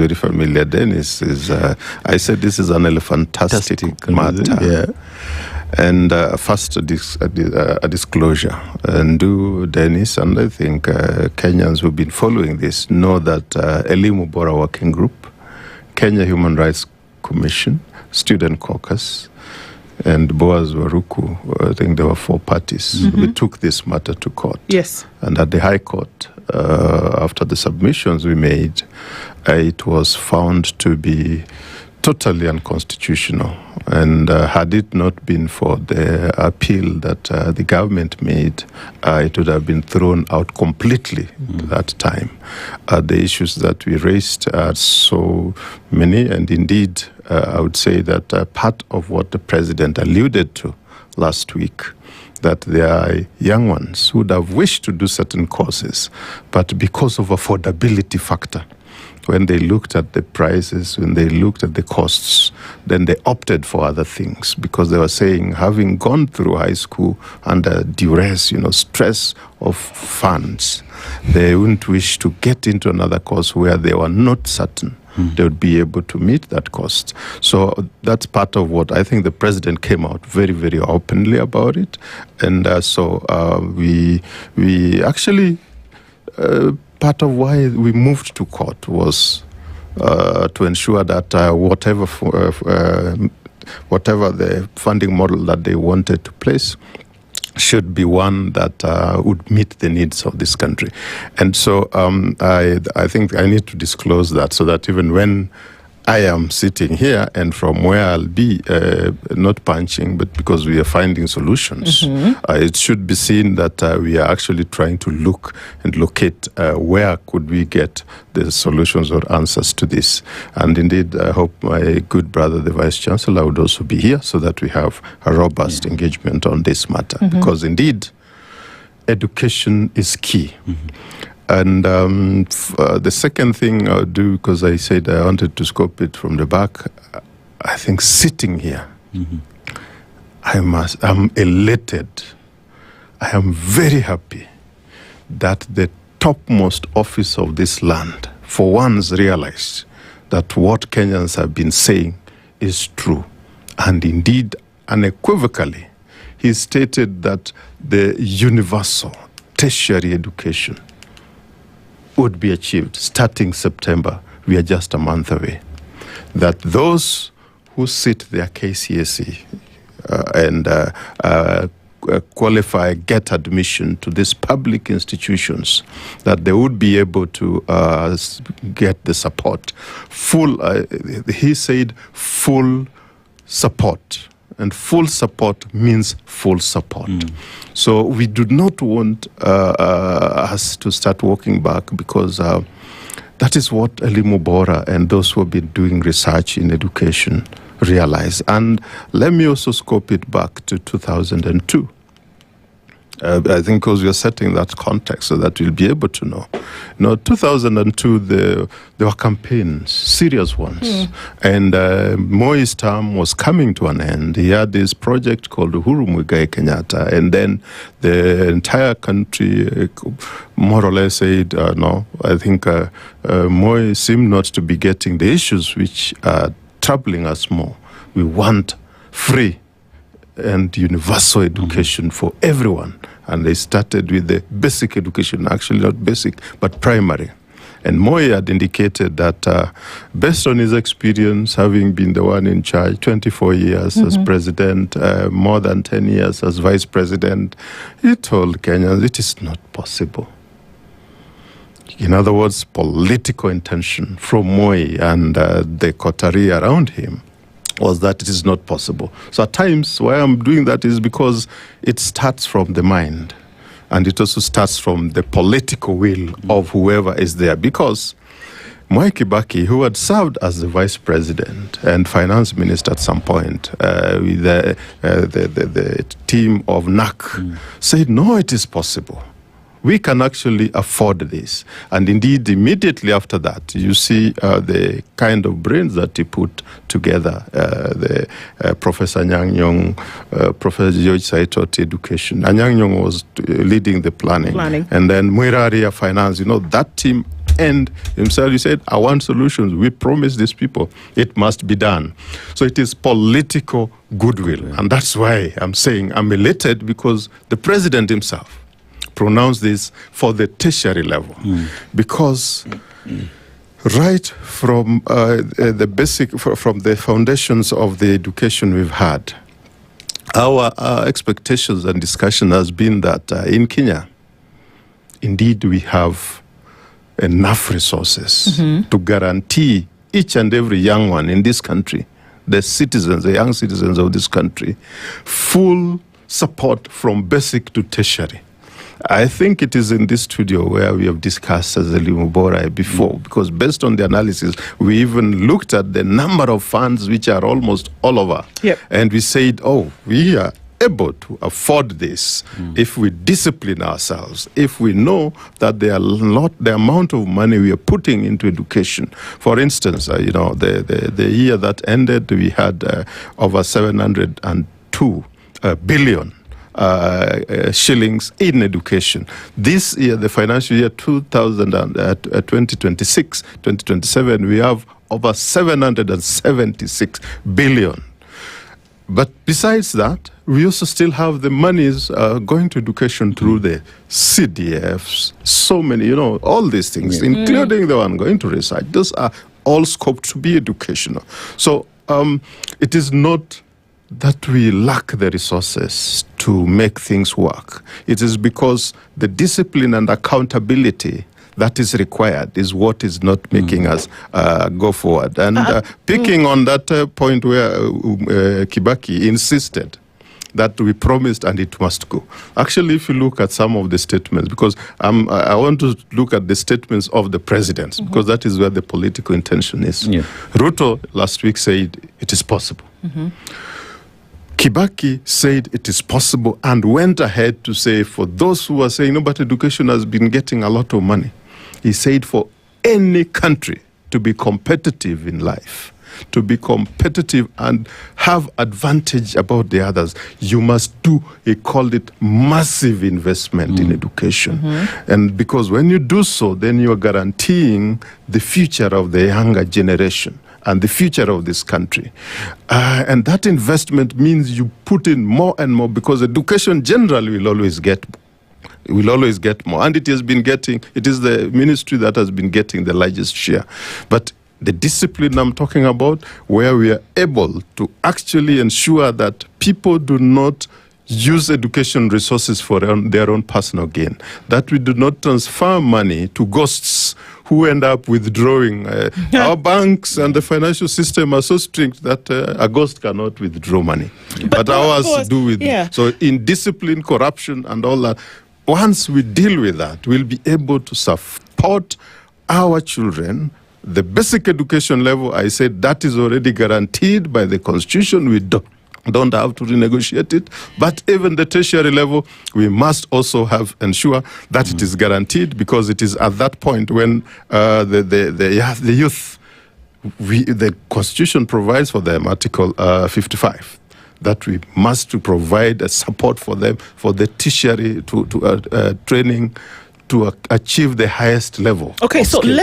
very familiar. Dennis is, I said this is an elephantastic matter. Yeah. And first, a disclosure. And Dennis, and I think Kenyans who've been following this know that Elimu Bora Working Group, Kenya Human Rights Commission, Student Caucus, and Boaz Waruku, I think there were 4 parties. We took this matter to court. Yes. And at the High Court, after the submissions we made, it was found to be totally unconstitutional. And had it not been for the appeal that the government made, it would have been thrown out completely that time. The issues that we raised are so many, and indeed, I would say that part of what the president alluded to last week, that there are young ones who would have wished to do certain courses, but because of affordability factor, when they looked at the prices, when they looked at the costs, then they opted for other things because they were saying, having gone through high school under duress, stress of funds, they wouldn't wish to get into another course where they were not certain they would be able to meet that cost. So that's part of what I think the president came out very, very openly about it. And so we actually... part of why we moved to court was to ensure that whatever the funding model that they wanted to place should be one that would meet the needs of this country. And so I think I need to disclose that so that even when I am sitting here and from where I'll be, not punching, but because we are finding solutions, it should be seen that we are actually trying to look and locate where could we get the solutions or answers to this. And indeed, I hope my good brother, the Vice Chancellor, would also be here so that we have a robust engagement on this matter. Because indeed, education is key. And the second thing I would do, because I said I wanted to scope it from the back, I think sitting here, I'm elated. I am very happy that the topmost office of this land for once realized that what Kenyans have been saying is true. And indeed, unequivocally, he stated that the universal tertiary education would be achieved starting September. We are just a month away. That those who sit their KCSE and qualify, get admission to these public institutions, that they would be able to get the support. He said full support. And full support means full support. So we do not want us to start walking back because that is what Elimu Bora and those who have been doing research in education realize. And let me also scope it back to 2002. I think because we are setting that context so that we'll be able to know. 2002, there were campaigns, serious ones. And Moi's term was coming to an end. He had this project called Uhuru Muigai Kenyatta. And then the entire country more or less said, no, I think Moi seemed not to be getting the issues which are troubling us more. We want free and universal education for everyone. And they started with the basic education, actually not basic, but primary. And Moi had indicated that based on his experience, having been the one in charge, 24 years as president, more than 10 years as vice president, he told Kenyans it is not possible. In other words, political intention from Moi and the coterie around him was that it is not possible. So at times, why I'm doing that is because it starts from the mind. And it also starts from the political will of whoever is there. Because Mwai Kibaki, who had served as the vice president and finance minister at some point with the team of NAC, said, no, it is possible. We can actually afford this. And indeed, immediately after that, you see the kind of brains that he put together, the Professor Anyang' Nyong'o, Professor George Saitoti Education. Anyang' Nyong'o was leading the planning. And then Mwiraria Finance, that team end himself. He said, I want solutions. We promised these people it must be done. So it is political goodwill. And that's why I'm saying I'm elated, because the president himself pronounced this for the tertiary level. Because right from the basic, from the foundations of the education we've had, our expectations and discussion has been that in Kenya, indeed we have enough resources to guarantee each and every young one in this country, the citizens, the young citizens of this country, full support from basic to tertiary. I think it is in this studio where we have discussed as a Limubora before, because based on the analysis, we even looked at the number of funds which are almost all over. And we said, oh, we are able to afford this if we discipline ourselves, if we know that the amount of money we are putting into education. For instance, the year that ended, we had over 702 billion shillings in education. This year, the financial year 2026-2027, we have over 776 billion. But besides that, we also still have the monies going to education through the CDFs, so many, all these things, including the one going to research. Those are all scoped to be educational. So it is not that we lack the resources to make things work. It is because the discipline and accountability that is required is what is not making us go forward. And picking on that point where Kibaki insisted that we promised and it must go. Actually, if you look at some of the statements, because I want to look at the statements of the presidents, because that is where the political intention is. Ruto last week said it is possible. Kibaki said it is possible and went ahead to say, for those who are saying, no, but education has been getting a lot of money. He said for any country to be competitive in life, to be competitive and have advantage about the others, you must do, he called it massive investment in education. And because when you do so, then you are guaranteeing the future of the younger generation and the future of this country. And that investment means you put in more and more, because education generally will always get more. And it has been getting, it is the ministry that has been getting the largest share. But the discipline I'm talking about, where we are able to actually ensure that people do not use education resources for their own personal gain, that we do not transfer money to ghosts who end up withdrawing. Our banks and the financial system are so strict that a ghost cannot withdraw money. But ours do with So in discipline, corruption and all that, once we deal with that, we'll be able to support our children. The basic education level, I said, that is already guaranteed by the Constitution. We don't have to renegotiate it. But even the tertiary level, we must also ensure that it is guaranteed, because it is at that point when the youth, the Constitution provides for them, Article 55, that we must provide a support for them for the tertiary training to achieve the highest level. Okay, so skills.